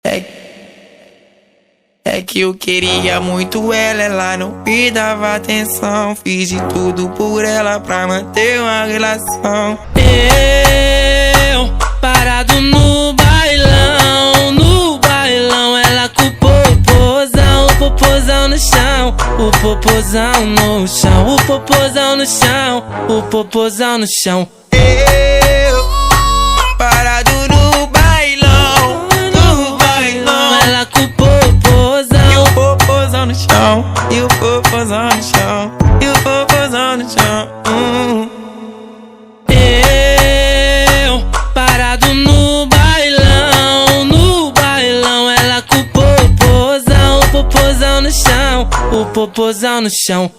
É, é que eu queria muito ela não me dava atenção. Fiz de tudo por ela pra manter uma relação. Eu, parado no bailão, ela com o popozão no chão, o popozão no chão, o popozão no chão, o popozão no chão. Eu, parado no bailão, ela com o popozão, e o popozão no chão, e o popozão no chão, e o popozão no chão. Eu, parado no bailão, ela com o popozão no chão, o popozão no chão.